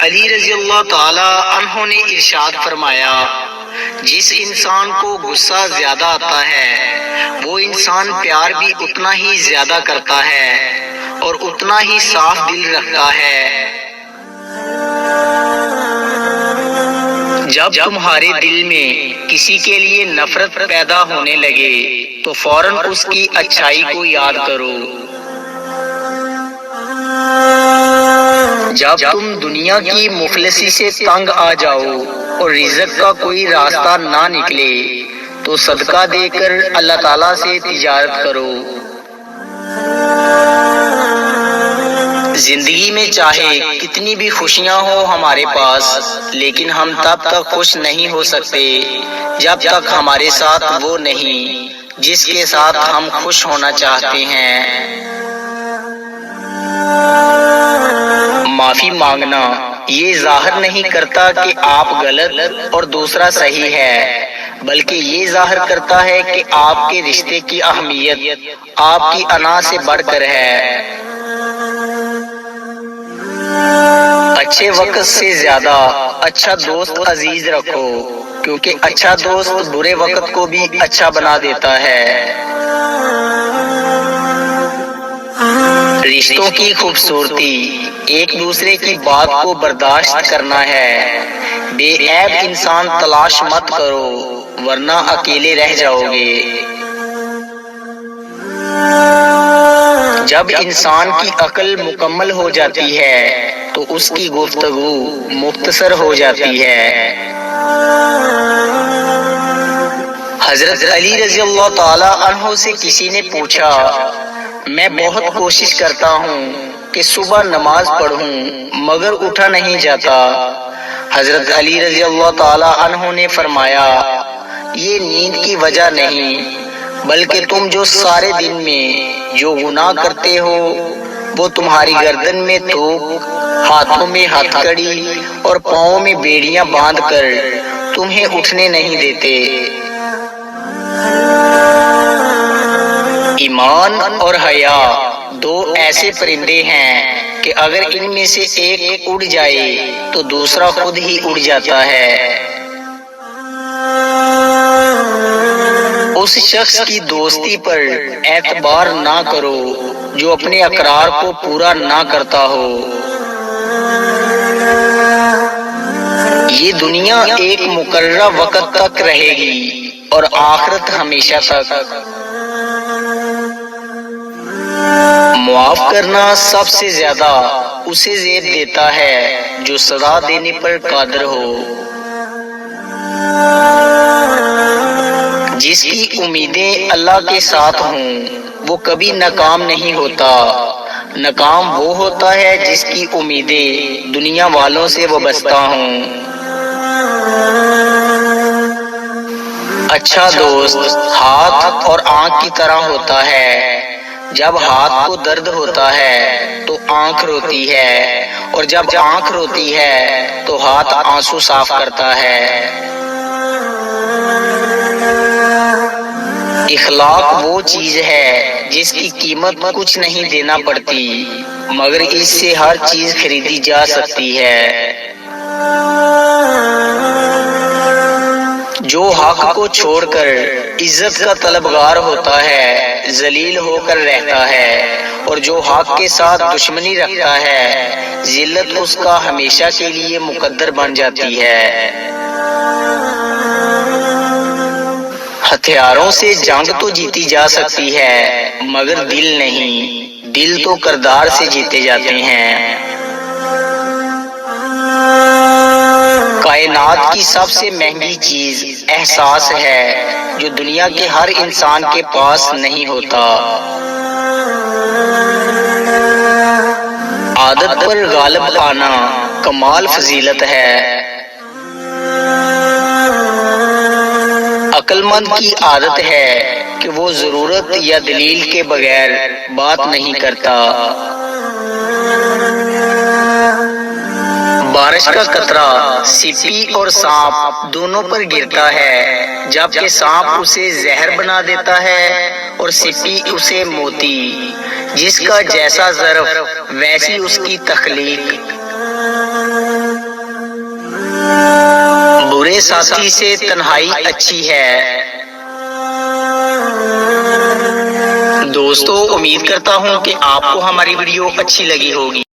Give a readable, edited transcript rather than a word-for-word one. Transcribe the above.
علی رضی اللہ تعالی عنہ نے ارشاد فرمایا، جس انسان کو غصہ زیادہ آتا ہے وہ انسان پیار بھی اتنا ہی زیادہ کرتا ہے اور اتنا ہی صاف دل رکھتا ہے۔ جب تمہارے دل میں کسی کے لیے نفرت پیدا ہونے لگے تو فوراً اس کی اچھائی کو یاد کرو۔ جب تم دنیا کی مفلسی سے تنگ آ جاؤ اور رزق کا کوئی راستہ نہ نکلے تو صدقہ دے کر اللہ تعالیٰ سے تجارت کرو۔ زندگی میں چاہے کتنی بھی خوشیاں ہوں ہمارے پاس، لیکن ہم تب تک خوش نہیں ہو سکتے جب تک ہمارے ساتھ وہ نہیں جس کے ساتھ ہم خوش ہونا چاہتے ہیں۔ معافی مانگنا یہ ظاہر نہیں کرتا کہ آپ غلط اور دوسرا صحیح ہے، بلکہ یہ ظاہر کرتا ہے کہ آپ کے رشتے کی اہمیت آپ کی انا سے بڑھ کر ہے۔ اچھے وقت سے زیادہ اچھا دوست عزیز رکھو، کیونکہ اچھا دوست برے وقت کو بھی اچھا بنا دیتا ہے۔ رشتوں کی خوبصورتی ایک دوسرے کی بات کو برداشت کرنا ہے۔ بے عیب انسان تلاش مت کرو ورنہ اکیلے رہ جاؤ گے۔ جب انسان کی عقل مکمل ہو جاتی ہے تو اس کی گفتگو مختصر ہو جاتی ہے۔ حضرت علی رضی اللہ تعالی عنہ سے کسی نے پوچھا، میں بہت کوشش کرتا ہوں کہ صبح نماز پڑھوں مگر اٹھا نہیں جاتا۔ حضرت علی رضی اللہ تعالی عنہ نے فرمایا، یہ نیند کی وجہ نہیں بلکہ تم جو سارے دن میں جو گناہ کرتے ہو وہ تمہاری گردن میں توق، ہاتھوں میں ہتھ کڑی اور پاؤں میں بیڑیاں باندھ کر تمہیں اٹھنے نہیں دیتے۔ ایمان اور حیا دو ایسے پرندے ہیں کہ اگر ان میں سے ایک اڑ جائے تو دوسرا خود ہی اڑ جاتا ہے۔ اس شخص کی دوستی پر اعتبار نہ کرو جو اپنے اقرار کو پورا نہ کرتا ہو۔ یہ دنیا ایک مقررہ وقت تک رہے گی اور آخرت ہمیشہ تک۔ معاف کرنا سب سے زیادہ اسے زیب دیتا ہے جو سزا دینے پر قادر ہو۔ جس کی امیدیں اللہ کے ساتھ ہوں وہ کبھی ناکام نہیں ہوتا۔ ناکام وہ ہوتا ہے جس کی امیدیں دنیا والوں سے وابستہ ہوں۔ اچھا دوست ہاتھ اور آنکھ کی طرح ہوتا ہے۔ جب ہاتھ کو درد ہوتا ہے تو آنکھ روتی ہے، اور جب آنکھ روتی ہے تو ہاتھ آنسو صاف کرتا ہے۔ اخلاق وہ چیز ہے جس کی قیمت کچھ نہیں دینا پڑتی مگر اس سے ہر چیز خریدی جا سکتی ہے۔ جو حق کو چھوڑ کر عزت کا طلبگار ہوتا ہے ذلیل ہو کر رہتا ہے، اور جو حق کے ساتھ دشمنی رکھتا ہے ذلت اس کا ہمیشہ کے لیے مقدر بن جاتی ہے۔ ہتھیاروں سے جنگ تو جیتی جا سکتی ہے مگر دل نہیں، دل تو کردار سے جیتے جاتے ہیں۔ کائنات کی سب سے مہنگی چیز احساس ہے جو دنیا کے ہر انسان کے پاس نہیں ہوتا۔ عادت پر غالب آنا کمال فضیلت ہے۔ عقل مند کی عادت ہے کہ وہ ضرورت یا دلیل کے بغیر بات نہیں کرتا۔ بارش کا قطرہ سپی اور سانپ دونوں پر گرتا ہے، جبکہ سانپ اسے زہر بنا دیتا ہے اور سپی اسے موتی۔ جس کا جیسا ظرف ویسی اس کی تخلیق۔ برے ساتھی سے تنہائی اچھی ہے۔ دوستو، امید کرتا ہوں کہ آپ کو ہماری ویڈیو اچھی لگی ہوگی۔